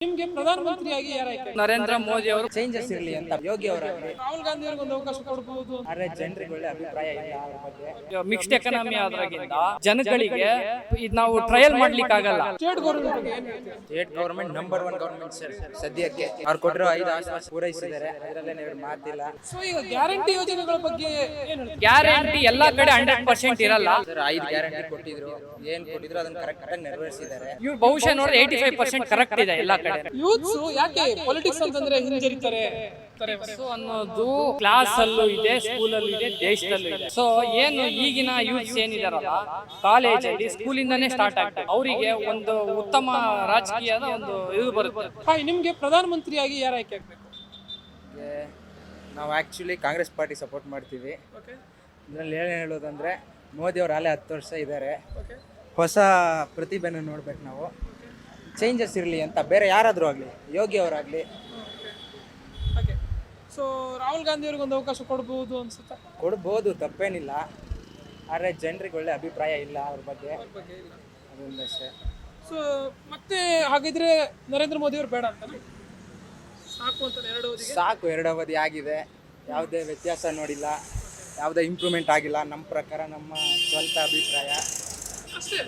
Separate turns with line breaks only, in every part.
ನಿಮ್ಗೆ ಪ್ರಧಾನಮಂತ್ರಿಯಾಗಿ ಯಾರು ಆಯ್ಕೆ?
ನರೇಂದ್ರ ಮೋದಿ ಅವರು
ಚೇಂಜಸ್ ಇರಲಿ ಅಂತ ಯೋಗಿ ಅವರಾಗಲಿ.
ರಾಹುಲ್ ಗಾಂಧಿ ಅವ್ರಿಗೆ ಒಂದು ಅವಕಾಶ ಕೊಡಬಹುದು.
ಆದ್ರೆ ಜನರಿಗೆ ಒಳ್ಳೆ ಅಭಿಪ್ರಾಯ ಇಲ್ಲ ಅವ್ರ ಬಗ್ಗೆ.
ಮಿಕ್ಸ್ಡ್ ಎಕಾನಮಿ ಆದ್ರಾಗಿಂದ ಜನಗಳಿಗೆ ಇದು ನಾವು ಟ್ರಯಲ್ ಮಾಡ್ಲಿಕ್ಕೆ ಆಗಲ್ಲ.
ಸ್ಟೇಟ್ ಗೌರ್ಮೆಂಟ್ ಬಗ್ಗೆ ಏನ್ ಹೇಳ್ತೀರಾ?
State government number 1 government sir ಸದ್ಯಕ್ಕೆ. ಅವ್ರು ಕೊಟ್ಟಿರೋ 5 ಆಶ್ವಾಸ ಪೂರೈಸಿದ್ದಾರೆ, ಅದರಲ್ಲೇ ಎರಡು ಮಾತಿಲ್ಲ.
ಸೊ ಈಗ ಗ್ಯಾರಂಟಿ ಯೋಜನೆಗಳ ಬಗ್ಗೆ ಏನ್ ಹೇಳ್ತೀರಾ?
ಗ್ಯಾರಂಟಿ ಎಲ್ಲಾ ಕಡೆ 100% ಇರಲ್ಲ.
ಸರ್ 5 ಗ್ಯಾರಂಟಿ ಕೊಟ್ಟಿದ್ರು, ಏನ್ ಕೊಟ್ಟಿದ್ರು ಅದನ್ನ ಕರೆಕ್ಟ್ ಆಗಿ ನೆರವೇರಿಸಿದ್ದಾರೆ.
ಇವ್ರು ಬಹುಶಃ ನೋಡಿದ್ರೆ 85% ಕರೆಕ್ಟ್ ಇದೆ ಎಲ್ಲಾ ಕಡೆ.
ಯೂತ್ಸ್ ಯಾಕೆ ಪೊಲಿಟಿಕ್ಸ್ ಅಂತಂದ್ರೆ ಹಿಂಜರಿತಾರೆ
ಸೊ ಅನ್ನೋದು ಕ್ಲಾಸ್ ಅಲ್ಲೂ ಇದೆ, ಸ್ಕೂಲ್ ಅಲ್ಲೂ ಇದೆ, ದೇಶದಲ್ಲೂ ಇದೆ. ಸೊ ಏನು ಈಗಿನ ಯೂತ್ಸ್ ಏನಿದಾರಲ್ಲ, ಕಾಲೇಜ್ ಅಲ್ಲಿ ಸ್ಕೂಲಿಂದಾನೇ ಸ್ಟಾರ್ಟ್ ಆಗ್ತದೆ. ಅವರಿಗೆ ಒಂದು ಉತ್ತಮ ರಾಜಕೀಯದ ಒಂದು ಇದು ಬರುತ್ತೆ.
ಹಾಯ್, ನಿಮ್ಗೆ ಪ್ರಧಾನಮಂತ್ರಿಯಾಗಿ ಯಾರು ಆಯ್ಕೆ ಆಗ್ಬೇಕು?
ನಾವು ಆಕ್ಚುಲಿ ಕಾಂಗ್ರೆಸ್ ಪಾರ್ಟಿ ಸಪೋರ್ಟ್ ಮಾಡ್ತೀವಿ. ಇದರಲ್ಲಿ ಏನು ಹೇಳೋದಂದ್ರೆ, ಮೋದಿ ಅವರು ಅಲ್ಲೇ 10 ವರ್ಷ ಇದ್ದಾರೆ. ಹೊಸ ಪ್ರತಿಭೆನ ನೋಡ್ಬೇಕು ನಾವು. ಚೇಂಜಸ್ ಇರಲಿ ಅಂತ, ಬೇರೆ ಯಾರಾದರೂ ಆಗಲಿ, ಯೋಗಿ ಅವರಾಗಲಿ.
ಸೊ ರಾಹುಲ್ ಗಾಂಧಿ ಅವ್ರಿಗೆ ಒಂದು ಅವಕಾಶ ಕೊಡಬಹುದು ಅನ್ಸುತ್ತಾ?
ಕೊಡ್ಬೋದು, ತಪ್ಪೇನಿಲ್ಲ. ಆದರೆ ಜನರಿಗೆ ಒಳ್ಳೆ ಅಭಿಪ್ರಾಯ ಇಲ್ಲ ಅವ್ರ ಬಗ್ಗೆ, ಅದೊಂದಷ್ಟೇ.
ಸೊ ಮತ್ತೆ ಹಾಗಿದ್ರೆ ನರೇಂದ್ರ ಮೋದಿ ಅವರು ಬೇಡ ಅಂತ ಸಾಕು ಅಂತ
ಸಾಕು, 2 ಅವಧಿ ಆಗಿದೆ, ಯಾವುದೇ ವ್ಯತ್ಯಾಸ ನೋಡಿಲ್ಲ, ಯಾವುದೇ ಇಂಪ್ರೂವ್ಮೆಂಟ್ ಆಗಿಲ್ಲ ನಮ್ಮ ಪ್ರಕಾರ, ನಮ್ಮ ಸ್ವಂತ ಅಭಿಪ್ರಾಯ
ಅಷ್ಟೇ.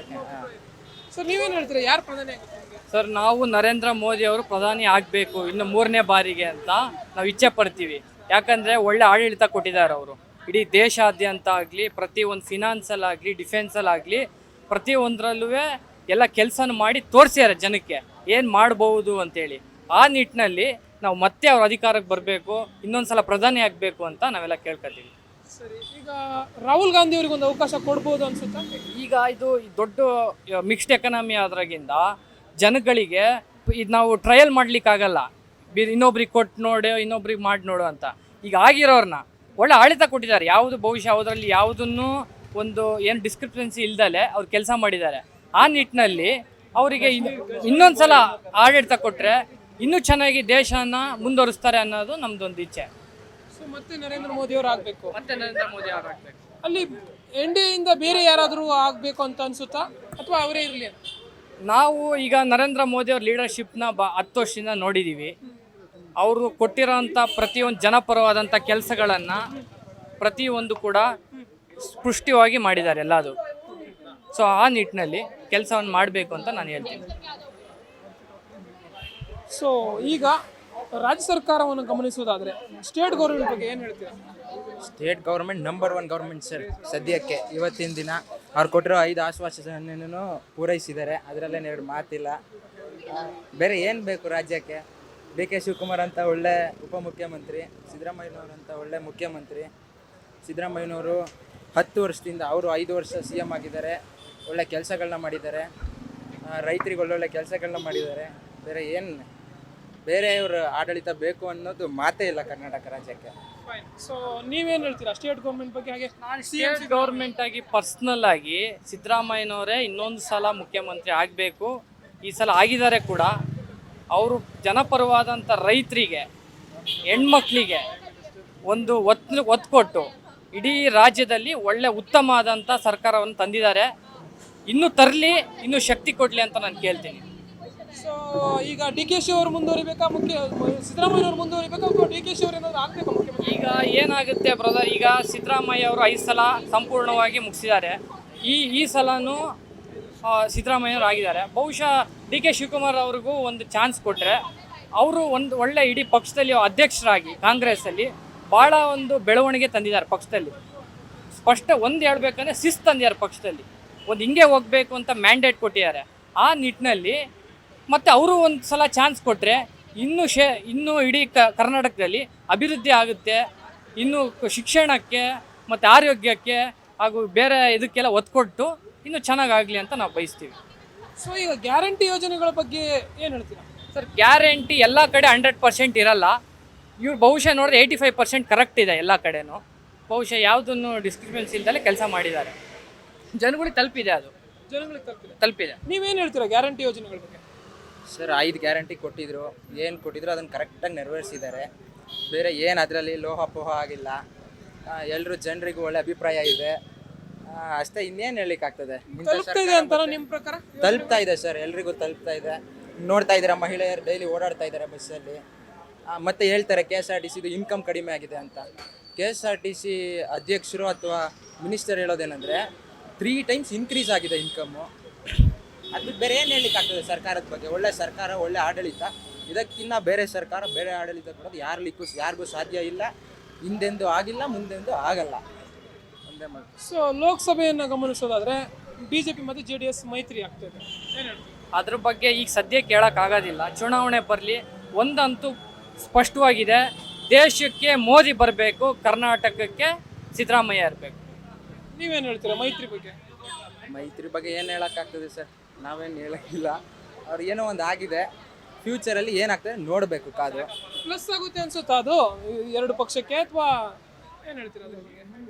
ಸರ್ ನೀವೇನು ಹೇಳ್ತೀರಾ, ಯಾರು ಪ್ರಧಾನಿ ಆಗುತ್ತೆ?
ಸರ್ ನಾವು ನರೇಂದ್ರ ಮೋದಿ ಅವರು ಪ್ರಧಾನಿ ಆಗಬೇಕು ಇನ್ನು 3ನೇ ಬಾರಿಗೆ ಅಂತ ನಾವು ಇಚ್ಛೆ ಪಡ್ತೀವಿ. ಯಾಕಂದರೆ ಒಳ್ಳೆ ಆಡಳಿತ ಕೊಟ್ಟಿದ್ದಾರೆ ಅವರು. ಇಡೀ ದೇಶಾದ್ಯಂತ ಆಗಲಿ, ಪ್ರತಿಯೊಂದು ಫಿನಾನ್ಸಲ್ಲಿ ಆಗಲಿ, ಡಿಫೆನ್ಸಲ್ಲಿ ಆಗಲಿ, ಪ್ರತಿಯೊಂದರಲ್ಲೂ ಎಲ್ಲ ಕೆಲಸನ ಮಾಡಿ ತೋರಿಸ್ಯಾರ ಜನಕ್ಕೆ ಏನು ಮಾಡ್ಬೋದು ಅಂತೇಳಿ. ಆ ನಿಟ್ಟಿನಲ್ಲಿ ನಾವು ಮತ್ತೆ ಅವ್ರ ಅಧಿಕಾರಕ್ಕೆ ಬರಬೇಕು, ಇನ್ನೊಂದ್ಸಲ ಪ್ರಧಾನಿ ಆಗಬೇಕು ಅಂತ ನಾವೆಲ್ಲ ಕೇಳ್ಕೊತೀವಿ.
ಸರಿ, ಈಗ ರಾಹುಲ್ ಗಾಂಧಿ ಅವ್ರಿಗೆ ಒಂದು ಅವಕಾಶ ಕೊಡ್ಬೋದು ಅನ್ಸುತ್ತಾ?
ಈಗ ಇದು ದೊಡ್ಡ ಮಿಕ್ಸ್ಡ್ ಎಕಾನಮಿ ಆದ್ರಾಗಿಂದ ಜನಗಳಿಗೆ ಇದು ನಾವು ಟ್ರಯಲ್ ಮಾಡ್ಲಿಕ್ಕಾಗಲ್ಲ. ಇನ್ನೊಬ್ರಿಗೆ ಕೊಟ್ಟು ನೋಡು, ಇನ್ನೊಬ್ರಿಗೆ ಮಾಡಿ ನೋಡು ಅಂತ. ಈಗ ಆಗಿರೋರನ್ನ ಒಳ್ಳೆ ಆಡಳಿತ ಕೊಟ್ಟಿದ್ದಾರೆ. ಯಾವುದು ಬಹುಶಃ ಅದರಲ್ಲಿ ಯಾವುದನ್ನು ಒಂದು ಏನು ಡಿಸ್ಕ್ರಿಪ್ಷನ್ಸಿ ಇಲ್ದಲೆ ಅವ್ರು ಕೆಲಸ ಮಾಡಿದ್ದಾರೆ. ಆ ನಿಟ್ಟಿನಲ್ಲಿ ಅವರಿಗೆ ಇನ್ನೊಂದ್ಸಲ ಆಡಳಿತ ಕೊಟ್ಟರೆ ಇನ್ನೂ ಚೆನ್ನಾಗಿ ದೇಶನ ಮುಂದುವರಿಸ್ತಾರೆ ಅನ್ನೋದು ನಮ್ದೊಂದು ಇಚ್ಛೆ.
ಸೊ ಮತ್ತೆ ನರೇಂದ್ರ ಮೋದಿ ಅವರು ಆಗಬೇಕು,
ಮತ್ತೆ ನರೇಂದ್ರ ಮೋದಿ ಆಗಬೇಕು.
ಅಲ್ಲಿ NDA ಇಂದ ಬೇರೆ ಯಾರಾದರೂ ಆಗಬೇಕು ಅಂತ ಅನ್ಸುತ್ತಾ, ಅಥವಾ ಅವರೇ ಇರಲಿ?
ನಾವು ಈಗ ನರೇಂದ್ರ ಮೋದಿ ಅವ್ರ ಲೀಡರ್ಶಿಪ್ನ 10 ವರ್ಷದಿಂದ ನೋಡಿದ್ದೀವಿ. ಅವರು ಕೊಟ್ಟಿರೋಂಥ ಪ್ರತಿಯೊಂದು ಜನಪರವಾದಂಥ ಕೆಲಸಗಳನ್ನು ಪ್ರತಿಯೊಂದು ಕೂಡ ಸ್ಪಷ್ಟವಾಗಿ ಮಾಡಿದ್ದಾರೆ ಎಲ್ಲದು. ಸೊ ಆ ನಿಟ್ಟಿನಲ್ಲಿ ಕೆಲಸವನ್ನು ಮಾಡಬೇಕು ಅಂತ ನಾನು ಹೇಳ್ತೀನಿ.
ಸೊ ಈಗ ರಾಜ್ಯ ಸರ್ಕಾರವನ್ನು ಗಮನಿಸುವುದಾದರೆ ಸ್ಟೇಟ್ ಗೌರ್ಮೆಂಟ್ ಬಗ್ಗೆ ಏನು ಹೇಳ್ತೀರಾ?
State government number 1 government sir ಸದ್ಯಕ್ಕೆ. ಇವತ್ತಿನ ದಿನ ಅವ್ರು ಕೊಟ್ಟಿರೋ 5 ಆಶ್ವಾಸನೆಯನ್ನು ಪೂರೈಸಿದ್ದಾರೆ, ಅದರಲ್ಲೇ ಎರಡು ಮಾತಿಲ್ಲ. ಬೇರೆ ಏನು ಬೇಕು ರಾಜ್ಯಕ್ಕೆ? DK ಶಿವಕುಮಾರ್ ಅಂತ ಒಳ್ಳೆ ಉಪಮುಖ್ಯಮಂತ್ರಿ, ಸಿದ್ದರಾಮಯ್ಯನವರು ಅಂತ ಒಳ್ಳೆ ಮುಖ್ಯಮಂತ್ರಿ. ಸಿದ್ದರಾಮಯ್ಯನವರು 10 ವರ್ಷದಿಂದ, ಅವರು 5 ವರ್ಷ CM ಆಗಿದ್ದಾರೆ, ಒಳ್ಳೆ ಕೆಲಸಗಳನ್ನ ಮಾಡಿದ್ದಾರೆ, ರೈತರಿಗೆ ಒಳ್ಳೊಳ್ಳೆ ಕೆಲಸಗಳನ್ನ ಮಾಡಿದ್ದಾರೆ. ಬೇರೆಯವ್ರ ಆಡಳಿತ ಬೇಕು ಅನ್ನೋದು ಮಾತೇ ಇಲ್ಲ ಕರ್ನಾಟಕ ರಾಜ್ಯಕ್ಕೆ.
ಸೊ ನೀವೇನು ಹೇಳ್ತೀರಾ ಸ್ಟೇಟ್ ಗೌರ್ಮೆಂಟ್ ಬಗ್ಗೆ? ಹಾಗೆ
ಸ್ಟೇಟ್ ಗೌರ್ಮೆಂಟ್ ಆಗಿ ಪರ್ಸ್ನಲ್ ಆಗಿ ಸಿದ್ದರಾಮಯ್ಯನವರೇ ಇನ್ನೊಂದು ಸಲ ಮುಖ್ಯಮಂತ್ರಿ ಆಗಬೇಕು. ಈ ಸಲ ಆಗಿದ್ದಾರೆ ಕೂಡ. ಅವರು ಜನಪರವಾದಂಥ ರೈತರಿಗೆ, ಹೆಣ್ಮಕ್ಳಿಗೆ ಒಂದು ಒತ್ತು ಕೊಟ್ಟು ಇಡೀ ರಾಜ್ಯದಲ್ಲಿ ಒಳ್ಳೆ ಉತ್ತಮ ಆದಂಥ ಸರ್ಕಾರವನ್ನು ತಂದಿದ್ದಾರೆ. ಇನ್ನೂ ತರಲಿ, ಇನ್ನೂ ಶಕ್ತಿ ಕೊಡಲಿ ಅಂತ ನಾನು ಕೇಳ್ತೀನಿ.
ಸೊ ಈಗ DK ಶಿ ಅವರು ಮುಂದುವರಿಬೇಕಾ, ಸಿದ್ದರಾಮಯ್ಯ ಅವರು ಮುಂದುವರಿಬೇಕಾ, ಅಥವಾ DK ಶಿ ಅವರು ಏನಾದರೂ ಆಗಬೇಕಾ ಮುಖ್ಯಮಂತ್ರಿ?
ಈಗ ಏನಾಗುತ್ತೆ ಬ್ರದರ್, ಈಗ ಸಿದ್ದರಾಮಯ್ಯ ಅವರು 5 ಸಲ ಸಂಪೂರ್ಣವಾಗಿ ಮುಗಿಸಿದ್ದಾರೆ. ಈ ಸಲನೂ ಸಿದ್ದರಾಮಯ್ಯವರು ಆಗಿದ್ದಾರೆ. ಬಹುಶಃ DK ಶಿವಕುಮಾರ್ ಅವ್ರಿಗೂ ಒಂದು ಚಾನ್ಸ್ ಕೊಟ್ಟರೆ ಅವರು ಒಂದು ಒಳ್ಳೆ ಇಡೀ ಪಕ್ಷದಲ್ಲಿ ಅಧ್ಯಕ್ಷರಾಗಿ ಕಾಂಗ್ರೆಸ್ಸಲ್ಲಿ ಭಾಳ ಒಂದು ಬೆಳವಣಿಗೆ ತಂದಿದ್ದಾರೆ ಪಕ್ಷದಲ್ಲಿ. ಸ್ಪಷ್ಟ ಒಂದು ಹೇಳ್ಬೇಕಂದ್ರೆ ಶಿಸ್ತು ತಂದಿದ್ದಾರೆ ಪಕ್ಷದಲ್ಲಿ. ಒಂದು ಹಿಂಗೆ ಹೋಗಬೇಕು ಅಂತ ಮ್ಯಾಂಡೇಟ್ ಕೊಟ್ಟಿದ್ದಾರೆ. ಆ ನಿಟ್ಟಿನಲ್ಲಿ ಮತ್ತು ಅವರು ಒಂದು ಸಲ ಚಾನ್ಸ್ ಕೊಟ್ಟರೆ ಇನ್ನೂ ಇಡೀ ಕರ್ನಾಟಕದಲ್ಲಿ ಅಭಿವೃದ್ಧಿ ಆಗುತ್ತೆ. ಇನ್ನು ಶಿಕ್ಷಣಕ್ಕೆ ಮತ್ತು ಆರೋಗ್ಯಕ್ಕೆ ಹಾಗೂ ಬೇರೆ ಇದಕ್ಕೆಲ್ಲ ಒತ್ತು ಕೊಟ್ಟು ಇನ್ನೂ ಚೆನ್ನಾಗಾಗಲಿ ಅಂತ ನಾವು ಬಯಸ್ತೀವಿ.
ಸೊ ಈಗ ಗ್ಯಾರಂಟಿ ಯೋಜನೆಗಳ ಬಗ್ಗೆ ಏನು ಹೇಳ್ತೀರಾ?
ಸರ್ ಗ್ಯಾರಂಟಿ ಎಲ್ಲ ಕಡೆ 100% ಇರಲ್ಲ. ಇವ್ರು ಬಹುಶಃ ನೋಡಿದ್ರೆ 85% ಕರೆಕ್ಟ್ ಇದೆ ಎಲ್ಲ ಕಡೆನೂ. ಬಹುಶಃ ಯಾವುದನ್ನು ಡಿಸ್ಕ್ರಿಪ್ಷನ್ಸ್ ಇಲ್ದಲೇ ಕೆಲಸ ಮಾಡಿದ್ದಾರೆ. ಜನಗಳಿಗೆ ತಲುಪಿದೆ, ಅದು
ಜನಗಳಿಗೆ
ತಲುಪಿದೆ.
ನೀವೇನು ಹೇಳ್ತೀರಾ ಗ್ಯಾರಂಟಿ ಯೋಜನೆಗಳ ಬಗ್ಗೆ?
ಸರ್ 5 ಗ್ಯಾರಂಟಿ ಕೊಟ್ಟಿದ್ರು, ಏನು ಕೊಟ್ಟಿದ್ರು ಅದನ್ನು ಕರೆಕ್ಟಾಗಿ ನೆರವೇರಿಸಿದ್ದಾರೆ. ಬೇರೆ ಏನು ಅದರಲ್ಲಿ ಲೋಹಪೋಹ ಆಗಿಲ್ಲ. ಎಲ್ಲರೂ ಜನರಿಗೂ ಒಳ್ಳೆ ಅಭಿಪ್ರಾಯ ಇದೆ ಅಷ್ಟೇ. ಇನ್ನೇನು ಹೇಳಲಿಕ್ಕಾಗ್ತದೆ?
ತಲುಪ್ತಾ ಇದೆ ಅಂತ ನಿಮ್ಮ ಪ್ರಕಾರ?
ತಲುಪ್ತಾ ಇದೆ ಸರ್, ಎಲ್ರಿಗೂ ತಲುಪ್ತಾ ಇದೆ. ನೋಡ್ತಾ ಇದ್ದೀರಾ, ಮಹಿಳೆಯರು ಡೈಲಿ ಓಡಾಡ್ತಾ ಇದ್ದಾರೆ ಬಸ್ಸಲ್ಲಿ. ಮತ್ತೆ ಹೇಳ್ತಾರೆ KSRTC ಇನ್ಕಮ್ ಕಡಿಮೆ ಆಗಿದೆ ಅಂತ. KSRTC ಅಧ್ಯಕ್ಷರು ಅಥವಾ ಮಿನಿಸ್ಟರ್ ಹೇಳೋದೇನೆಂದರೆ 3 times ಇನ್ಕ್ರೀಸ್ ಆಗಿದೆ ಇನ್ಕಮ್ಮು. ಅದು ಬೇರೆ ಏನು ಹೇಳಲಿಕ್ಕಾಗ್ತದೆ ಸರ್ಕಾರದ ಬಗ್ಗೆ? ಒಳ್ಳೆ ಸರ್ಕಾರ, ಒಳ್ಳೆ ಆಡಳಿತ, ಇದಕ್ಕಿಂತ ಬೇರೆ ಸರ್ಕಾರ, ಬೇರೆ ಆಡಳಿತ ಕೊಡೋದು ಯಾರಿಗೂ ಸಾಧ್ಯ ಇಲ್ಲ. ಹಿಂದೆಂದೂ ಆಗಿಲ್ಲ, ಮುಂದೆಂದೂ ಆಗಲ್ಲ. ಒಂದೇ ಮಾತು.
ಸೊ ಲೋಕಸಭೆಯನ್ನು ಗಮನಿಸೋದಾದ್ರೆ BJP ಮತ್ತು JDS ಮೈತ್ರಿ ಆಗ್ತದೆ, ಏನು ಹೇಳ್ತೀವಿ?
ಅದ್ರ ಬಗ್ಗೆ ಈಗ ಸದ್ಯಕ್ಕೆ ಹೇಳೋಕ್ಕಾಗೋದಿಲ್ಲ. ಚುನಾವಣೆ ಬರಲಿ. ಒಂದಂತೂ ಸ್ಪಷ್ಟವಾಗಿದೆ, ದೇಶಕ್ಕೆ ಮೋದಿ ಬರಬೇಕು, ಕರ್ನಾಟಕಕ್ಕೆ ಸಿದ್ದರಾಮಯ್ಯ ಇರಬೇಕು.
ನೀವೇನು ಹೇಳ್ತೀರಾ ಮೈತ್ರಿ ಬಗ್ಗೆ?
ಮೈತ್ರಿ ಬಗ್ಗೆ ಏನು ಹೇಳೋಕ್ಕಾಗ್ತದೆ ಸರ್? ನಾವೇನು ಹೇಳೋಕ್ಕಿಲ್ಲ. ಅವ್ರು ಏನೋ ಒಂದು ಆಗಿದೆ, ಫ್ಯೂಚರಲ್ಲಿ ಏನಾಗ್ತದೆ ನೋಡಬೇಕು ಕಾದು.
ಪ್ಲಸ್ ಆಗುತ್ತೆ ಅನ್ಸುತ್ತಾ ಅದು ಎರಡು ಪಕ್ಷಕ್ಕೆ, ಅಥವಾ ಏನು ಹೇಳ್ತೀರಾ ಅದ್ರ ಬಗ್ಗೆ?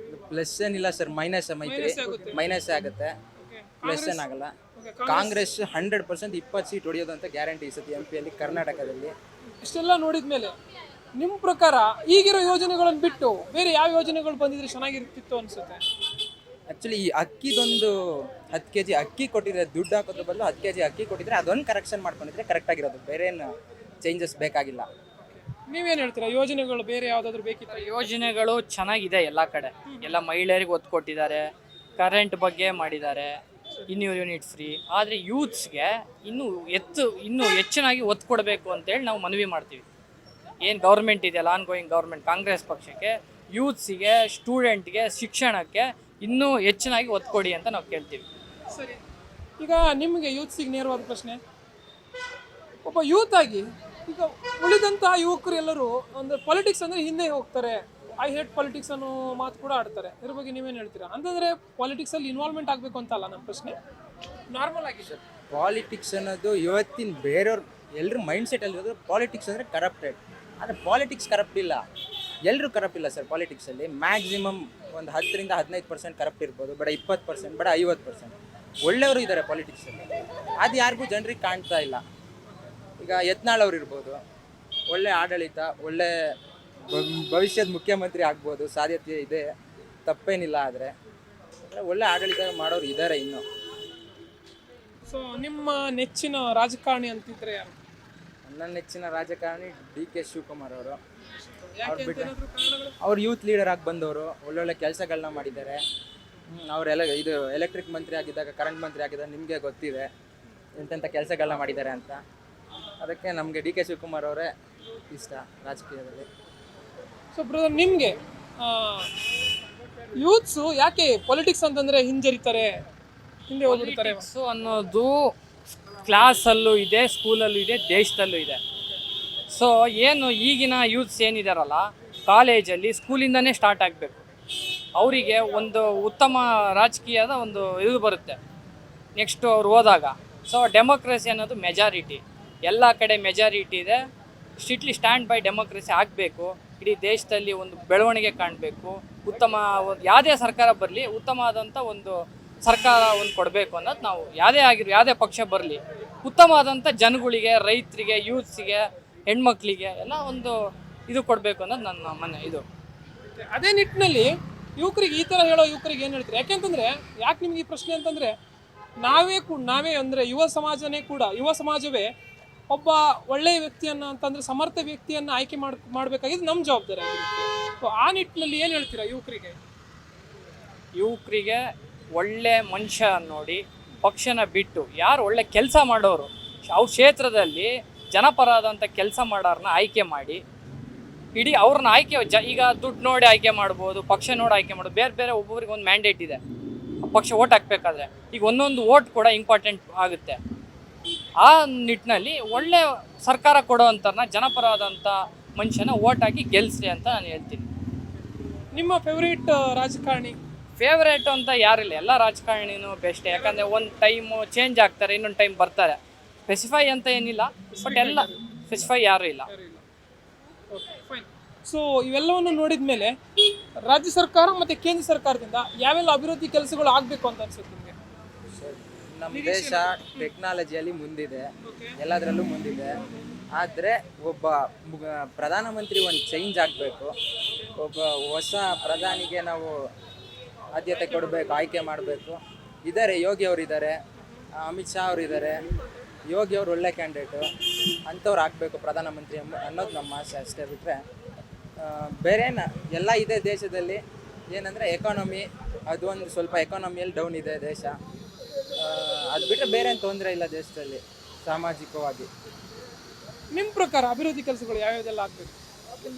ಪ್ಲಸ್ ಏನಿಲ್ಲ ಸರ್, ಮೈನಸ್. ಮೈತ್ರಿ ಮೈನಸ್ ಆಗುತ್ತೆ, ಪ್ಲಸ್ ಏನಾಗಲ್ಲ. ಕಾಂಗ್ರೆಸ್ 100% 20 ಸೀಟ್ ಹೊಡೆಯೋದು ಅಂತ ಗ್ಯಾರಂಟಿ ಈ ಸತಿ MP ಯಲ್ಲಿ, ಕರ್ನಾಟಕದಲ್ಲಿ.
ಇಷ್ಟೆಲ್ಲ ನೋಡಿದ್ಮೇಲೆ ನಿಮ್ಮ ಪ್ರಕಾರ ಈಗಿರೋ ಯೋಜನೆಗಳನ್ನು ಬಿಟ್ಟು ಬೇರೆ ಯಾವ ಯೋಜನೆಗಳು ಬಂದಿದ್ರೆ ಚೆನ್ನಾಗಿರ್ತಿತ್ತು ಅನ್ಸುತ್ತೆ?
ಆ್ಯಕ್ಚುಲಿ ಈ ಅಕ್ಕಿದೊಂದು 10 kg ಅಕ್ಕಿ ಕೊಟ್ಟಿದ್ರೆ, ದುಡ್ಡು ಹಾಕೋದ್ರ ಬದಲು 10 kg ಅಕ್ಕಿ ಕೊಟ್ಟಿದ್ರೆ ಅದೊಂದು ಕರೆಕ್ಷನ್ ಮಾಡ್ಕೊಂಡಿದ್ರೆ ಕರೆಕ್ಟಾಗಿರೋದು. ಬೇರೆ ಏನು ಚೇಂಜಸ್ ಬೇಕಾಗಿಲ್ಲ.
ನೀವೇನು ಹೇಳ್ತೀರಾ? ಯೋಜನೆಗಳು ಬೇರೆ ಯಾವುದಾದ್ರೂ ಬೇಕಿತ್ತು?
ಯೋಜನೆಗಳು ಚೆನ್ನಾಗಿದೆ ಎಲ್ಲ ಕಡೆ. ಎಲ್ಲ ಮಹಿಳೆಯರಿಗೆ ಒತ್ತು ಕೊಟ್ಟಿದ್ದಾರೆ, ಕರೆಂಟ್ ಬಗ್ಗೆ ಮಾಡಿದ್ದಾರೆ, 200 ಯೂನಿಟ್ ಫ್ರೀ. ಆದರೆ ಯೂತ್ಸ್ಗೆ ಇನ್ನೂ ಹೆಚ್ಚಿನಾಗಿ ಒತ್ತು ಕೊಡಬೇಕು ಅಂತೇಳಿ ನಾವು ಮನವಿ ಮಾಡ್ತೀವಿ. ಏನು ಗೌರ್ಮೆಂಟ್ ಇದೆಯಲ್ಲ, ಆನ್ಗೋಯಿಂಗ್ ಗೌರ್ಮೆಂಟ್ ಕಾಂಗ್ರೆಸ್ ಪಕ್ಷಕ್ಕೆ, ಯೂತ್ಸಿಗೆ, ಸ್ಟೂಡೆಂಟ್ಗೆ, ಶಿಕ್ಷಣಕ್ಕೆ ಇನ್ನೂ ಹೆಚ್ಚಿನಾಗಿ ಒತ್ತು ಕೊಡಿ ಅಂತ ನಾವು ಕೇಳ್ತೀವಿ.
ಸರಿ, ಈಗ ನಿಮಗೆ ಯೂತ್ಸಿಗೆ ನೇರವಾದ ಪ್ರಶ್ನೆ. ಒಬ್ಬ ಯೂತ್ ಆಗಿ ಈಗ ಉಳಿದಂತಹ ಯುವಕರು ಎಲ್ಲರೂ ಒಂದು ಪಾಲಿಟಿಕ್ಸ್ ಅಂದರೆ ಹಿಂದೆ ಹೋಗ್ತಾರೆ, ಐ ಹೇಟ್ ಪಾಲಿಟಿಕ್ಸ್ ಅನ್ನೋ ಮಾತು ಕೂಡ ಆಡ್ತಾರೆ. ಇದ್ರ ಬಗ್ಗೆ ನೀವೇನು ಹೇಳ್ತೀರಾ? ಅಂತಂದರೆ ಪಾಲಿಟಿಕ್ಸಲ್ಲಿ ಇನ್ವಾಲ್ವ್ಮೆಂಟ್ ಆಗಬೇಕು ಅಂತಲ್ಲ ನಮ್ಮ ಪ್ರಶ್ನೆ, ನಾರ್ಮಲ್ ಆಗಿ.
ಸರ್, ಪಾಲಿಟಿಕ್ಸ್ ಅನ್ನೋದು ಇವತ್ತಿನ ಬೇರೆಯವ್ರು ಎಲ್ಲರೂ ಮೈಂಡ್ ಸೆಟಲ್ಲಿ ಇರೋದು ಪಾಲಿಟಿಕ್ಸ್ ಅಂದರೆ ಕರಪ್ಟೆಡ್. ಆದರೆ ಪಾಲಿಟಿಕ್ಸ್ ಕರಪ್ಟ್ ಇಲ್ಲ, ಎಲ್ಲರೂ ಕರಪ್ಟ್ ಇಲ್ಲ ಸರ್. ಪಾಲಿಟಿಕ್ಸಲ್ಲಿ ಮ್ಯಾಕ್ಸಿಮಮ್ ಒಂದು 10ರಿಂದ 15% ಕರಪ್ಟ್ ಇರ್ಬೋದು, ಬೇಡ 20%, ಬೇಡ 50%. ಒಳ್ಳೆಯವರು ಇದ್ದಾರೆ ಪಾಲಿಟಿಕ್ಸಲ್ಲಿ, ಅದು ಯಾರಿಗೂ ಜನರಿಗೆ ಕಾಣ್ತಾ ಇಲ್ಲ. ಈಗ ಯತ್ನಾಳ್ ಅವ್ರು ಇರ್ಬೋದು, ಒಳ್ಳೆ ಆಡಳಿತ, ಒಳ್ಳೆ ಭವಿಷ್ಯದ ಮುಖ್ಯಮಂತ್ರಿ ಆಗ್ಬೋದು, ಸಾಧ್ಯತೆ ಇದೆ, ತಪ್ಪೇನಿಲ್ಲ. ಆದರೆ ಒಳ್ಳೆ ಆಡಳಿತ ಮಾಡೋರು ಇದ್ದಾರೆ ಇನ್ನೂ.
ಸೊ ನಿಮ್ಮ ನೆಚ್ಚಿನ ರಾಜಕಾರಣಿ ಅಂತಿದ್ರೆ ಯಾರು?
ನನ್ನ ನೆಚ್ಚಿನ ರಾಜಕಾರಣಿ DK ಶಿವಕುಮಾರ್ ಅವರು.
ಯಾಕೆ ಅಂತ ಏನಾದ್ರು ಕಾರಣಗಳು?
ಅವ್ರು ಯೂತ್ ಲೀಡರ್ ಆಗಿ ಬಂದವರು, ಒಳ್ಳೊಳ್ಳೆ ಕೆಲಸಗಳನ್ನ ಮಾಡಿದ್ದಾರೆ. ಅವರೆಲ್ಲ ಇದು ಎಲೆಕ್ಟ್ರಿಕ್ ಮಂತ್ರಿ ಆಗಿದ್ದಾಗ, ಕರೆಂಟ್ ಮಂತ್ರಿ ಆಗಿದ್ದಾಗ ನಿಮಗೆ ಗೊತ್ತಿದೆ ಎಂತೆಂಥ ಕೆಲಸಗಳನ್ನ ಮಾಡಿದ್ದಾರೆ ಅಂತ. ಅದಕ್ಕೆ ನಮಗೆ DK ಶಿವಕುಮಾರ್ ಅವರೇ ಇಷ್ಟ ರಾಜಕೀಯದಲ್ಲಿ.
ಸೊ ಬ್ರದರ್, ನಿಮಗೆ ಯೂತ್ಸು ಯಾಕೆ ಪೊಲಿಟಿಕ್ಸ್ ಅಂತಂದರೆ ಹಿಂಜರಿತಾರೆ, ಹಿಂದೆ ಹೋಗ್ಬಿಡ್ತಾರೆ?
ಪಾಲಿಟಿಕ್ಸು ಅನ್ನೋದು ಕ್ಲಾಸಲ್ಲೂ ಇದೆ, ಸ್ಕೂಲಲ್ಲೂ ಇದೆ, ದೇಶದಲ್ಲೂ ಇದೆ. ಸೊ ಏನು ಈಗಿನ ಯೂತ್ಸ್ ಏನಿದಾರಲ್ಲ, ಕಾಲೇಜಲ್ಲಿ ಸ್ಕೂಲಿಂದನೇ ಸ್ಟಾರ್ಟ್ ಆಗಬೇಕು. ಅವರಿಗೆ ಒಂದು ಉತ್ತಮ ರಾಜಕೀಯದ ಒಂದು ಇದು ಬರುತ್ತೆ ನೆಕ್ಸ್ಟು ಅವ್ರು ಹೋದಾಗ. ಸೊ ಡೆಮೋಕ್ರಸಿ ಅನ್ನೋದು ಮೆಜಾರಿಟಿ, ಎಲ್ಲ ಕಡೆ ಮೆಜಾರಿಟಿ ಇದೆ. ಸ್ಟ್ರಿಕ್ಟ್ಲಿ ಸ್ಟ್ಯಾಂಡ್ ಬೈ ಡೆಮೋಕ್ರಸಿ ಆಗಬೇಕು. ಇಡೀ ದೇಶದಲ್ಲಿ ಒಂದು ಬೆಳವಣಿಗೆ ಕಾಣಬೇಕು. ಉತ್ತಮ ಯಾವುದೇ ಸರ್ಕಾರ ಬರಲಿ, ಉತ್ತಮವಾದಂಥ ಒಂದು ಸರ್ಕಾರ ಒಂದು ಕೊಡಬೇಕು ಅನ್ನೋದು ನಾವು ಯಾವುದೇ ಪಕ್ಷ ಬರಲಿ, ಉತ್ತಮವಾದಂಥ ಜನಗಳಿಗೆ, ರೈತರಿಗೆ, ಯೂತ್ಸಿಗೆ, ಹೆಣ್ಮಕ್ಳಿಗೆ ಎಲ್ಲ ಒಂದು ಇದು ಕೊಡಬೇಕು ಅನ್ನೋದು ನನ್ನ ಇದು.
ಅದೇ ನಿಟ್ಟಿನಲ್ಲಿ ಯುವಕರಿಗೆ ಈ ಥರ ಹೇಳೋ ಯುವಕರಿಗೆ ಏನು ಹೇಳ್ತೀರಿ? ಯಾಕೆಂತಂದರೆ, ಯಾಕೆ ನಿಮ್ಗೆ ಈ ಪ್ರಶ್ನೆ ಅಂತಂದರೆ, ನಾವೇ ಅಂದರೆ ಯುವ ಸಮಾಜವೇ ಒಬ್ಬ ಒಳ್ಳೆಯ ವ್ಯಕ್ತಿಯನ್ನು ಅಂತಂದರೆ ಸಮರ್ಥ ವ್ಯಕ್ತಿಯನ್ನು ಆಯ್ಕೆ ಮಾಡಬೇಕಾಗಿದ್ದು ನಮ್ಮ ಜವಾಬ್ದಾರಿ ಆಗಿರುತ್ತೆ. ಸೊ ಆ ನಿಟ್ಟಿನಲ್ಲಿ ಏನು ಹೇಳ್ತೀರಾ
ಯುವಕರಿಗೆ? ಒಳ್ಳೆ ಮನುಷ್ಯ ನೋಡಿ ಪಕ್ಷನ ಬಿಟ್ಟು ಯಾರು ಒಳ್ಳೆ ಕೆಲಸ ಮಾಡೋರು, ಅವ್ರ ಕ್ಷೇತ್ರದಲ್ಲಿ ಜನಪರವಾದಂಥ ಕೆಲಸ ಮಾಡೋರನ್ನ ಆಯ್ಕೆ ಮಾಡಿ, ಇಡೀ ಅವ್ರನ್ನ ಈಗ ದುಡ್ಡು ನೋಡಿ ಆಯ್ಕೆ ಮಾಡ್ಬೋದು, ಪಕ್ಷ ನೋಡಿ ಆಯ್ಕೆ ಮಾಡ್ಬೋದು. ಬೇರೆ ಒಬ್ಬೊಬ್ರಿಗೆ ಒಂದು ಮ್ಯಾಂಡೇಟ್ ಇದೆ ಪಕ್ಷ ಓಟ್ ಹಾಕಬೇಕಾದ್ರೆ. ಈಗ ಒಂದೊಂದು ಓಟ್ ಕೂಡ ಇಂಪಾರ್ಟೆಂಟ್ ಆಗುತ್ತೆ. ಆ ನಿಟ್ಟಿನಲ್ಲಿ ಒಳ್ಳೆ ಸರ್ಕಾರ ಕೊಡೋವಂಥವ್ರನ್ನ, ಜನಪರವಾದಂಥ ಮನುಷ್ಯನ ಓಟ್ ಹಾಕಿ ಗೆಲ್ಲಿಸ್ರಿ ಅಂತ ನಾನು ಹೇಳ್ತೀನಿ.
ನಿಮ್ಮ ಫೇವ್ರೇಟ್ ರಾಜಕಾರಣಿ?
ಫೇವ್ರೇಟ್ ಅಂತ ಯಾರಿಲ್ಲ, ಎಲ್ಲ ರಾಜಕಾರಣಿನೂ ಬೆಸ್ಟ್. ಯಾಕಂದರೆ ಒಂದು ಟೈಮು ಚೇಂಜ್ ಆಗ್ತಾರೆ, ಇನ್ನೊಂದು ಟೈಮ್ ಬರ್ತಾರೆ. ಸ್ಪೆಸಿಫೈ ಅಂತ ಏನಿಲ್ಲ, ಬಟ್ ಎಲ್ಲ ಸ್ಪೆಸಿಫೈ ಯಾರೂ ಇಲ್ಲ.
ಸೊ ಇವೆಲ್ಲವನ್ನು ನೋಡಿದ ಮೇಲೆ ರಾಜ್ಯ ಸರ್ಕಾರ ಮತ್ತು ಕೇಂದ್ರ ಸರ್ಕಾರದಿಂದ ಯಾವೆಲ್ಲ ಅಭಿವೃದ್ಧಿ ಕೆಲಸಗಳು ಆಗಬೇಕು ಅಂತ ಅನ್ಸುತ್ತೆ ನಿಮಗೆ?
ನಮ್ಮ ದೇಶ ಟೆಕ್ನಾಲಜಿಯಲ್ಲಿ ಮುಂದಿದೆ, ಎಲ್ಲದರಲ್ಲೂ ಮುಂದಿದೆ. ಆದರೆ ಒಬ್ಬ ಪ್ರಧಾನಮಂತ್ರಿ ಒಂದು ಚೇಂಜ್ ಆಗಬೇಕು. ಒಬ್ಬ ಹೊಸ ಪ್ರಧಾನಿಗೆ ನಾವು ಆದ್ಯತೆ ಕೊಡಬೇಕು, ಆಯ್ಕೆ ಮಾಡಬೇಕು. ಇದ್ದಾರೆ, ಯೋಗಿ ಅವರಿದ್ದಾರೆ, ಅಮಿತ್ ಶಾ ಅವರಿದ್ದಾರೆ, ಯೋಗಿ ಅವ್ರು ಒಳ್ಳೆ ಕ್ಯಾಂಡಿಡೇಟು, ಅಂಥವ್ರು ಆಗಬೇಕು ಪ್ರಧಾನಮಂತ್ರಿ ಅನ್ನೋದು ನಮ್ಮ ಆಸೆ ಅಷ್ಟೇ. ಬಿಟ್ಟರೆ ಬೇರೇನ ಎಲ್ಲ ಇದೆ ದೇಶದಲ್ಲಿ. ಏನಂದರೆ ಎಕಾನಮಿ, ಅದು ಒಂದು ಸ್ವಲ್ಪ ಎಕಾನಮಿಯಲ್ಲಿ ಡೌನ್ ಇದೆ ದೇಶ. ಅದು ಬಿಟ್ಟರೆ ಬೇರೆ ಏನು ತೊಂದರೆ ಇಲ್ಲ ದೇಶದಲ್ಲಿ ಸಾಮಾಜಿಕವಾಗಿ.
ನಿಮ್ಮ ಪ್ರಕಾರ ಅಭಿವೃದ್ಧಿ ಕೆಲಸಗಳು ಯಾವ್ಯಾವುದೆಲ್ಲ ಆಗಬೇಕು?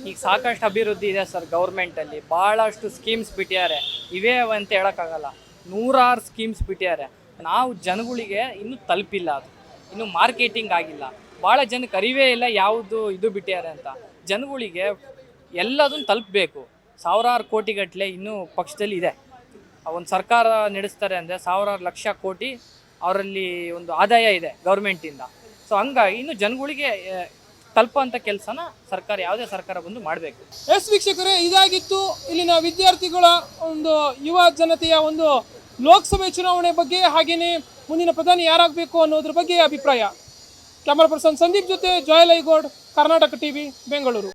ಈಗ ಸಾಕಷ್ಟು ಅಭಿವೃದ್ಧಿ ಇದೆ ಸರ್ ಗೌರ್ಮೆಂಟಲ್ಲಿ, ಭಾಳಷ್ಟು ಸ್ಕೀಮ್ಸ್ ಬಿಟ್ಟಿದ್ದಾರೆ. ಇವೇ ಅಂತ ಹೇಳೋಕ್ಕಾಗಲ್ಲ, ನೂರಾರು ಸ್ಕೀಮ್ಸ್ ಬಿಟ್ಟಿದ್ದಾರೆ. ನಾವು ಜನಗಳಿಗೆ ಇನ್ನೂ ತಲುಪಿಲ್ಲ, ಅದು ಇನ್ನೂ ಮಾರ್ಕೆಟಿಂಗ್ ಆಗಿಲ್ಲ. ಭಾಳ ಜನಕ್ಕೆ ಅರಿವೇ ಇಲ್ಲ ಯಾವುದು ಇದು ಬಿಟ್ಟಿದ್ದಾರೆ ಅಂತ. ಜನಗಳಿಗೆ ಎಲ್ಲದನ್ನು ತಲುಪಬೇಕು. ಸಾವಿರಾರು ಕೋಟಿಗಟ್ಟಲೆ ಇನ್ನೂ ಪಕ್ಷದಲ್ಲಿ ಇದೆ. ಒಂದು ಸರ್ಕಾರ ನಡೆಸ್ತಾರೆ ಅಂದರೆ ಸಾವಿರಾರು ಲಕ್ಷ ಕೋಟಿ ಅವರಲ್ಲಿ ಒಂದು ಆದಾಯ ಇದೆ ಗೌರ್ಮೆಂಟಿಂದ. ಸೊ ಹಂಗಾಗಿ ಇನ್ನು ಜನಗಳಿಗೆ ತಲುಪುವಂಥ ಕೆಲಸನ ಸರ್ಕಾರ, ಯಾವುದೇ ಸರ್ಕಾರ ಬಂದು ಮಾಡಬೇಕು.
ಎಸ್ ವೀಕ್ಷಕರೇ, ಇದಾಗಿತ್ತು ಇಲ್ಲಿನ ವಿದ್ಯಾರ್ಥಿಗಳ ಒಂದು ಯುವ ಜನತೆಯ ಒಂದು ಲೋಕಸಭೆ ಚುನಾವಣೆ ಬಗ್ಗೆ, ಹಾಗೆಯೇ ಮುಂದಿನ ಪ್ರಧಾನಿ ಯಾರಾಗಬೇಕು ಅನ್ನೋದ್ರ ಬಗ್ಗೆ ಅಭಿಪ್ರಾಯ. ಕ್ಯಾಮರಾ ಪರ್ಸನ್ ಸಂದೀಪ್ ಜೊತೆ ಜಾಯ್ ಲೈಗೌಡ್, ಕರ್ನಾಟಕ ಟಿವಿ, ಬೆಂಗಳೂರು.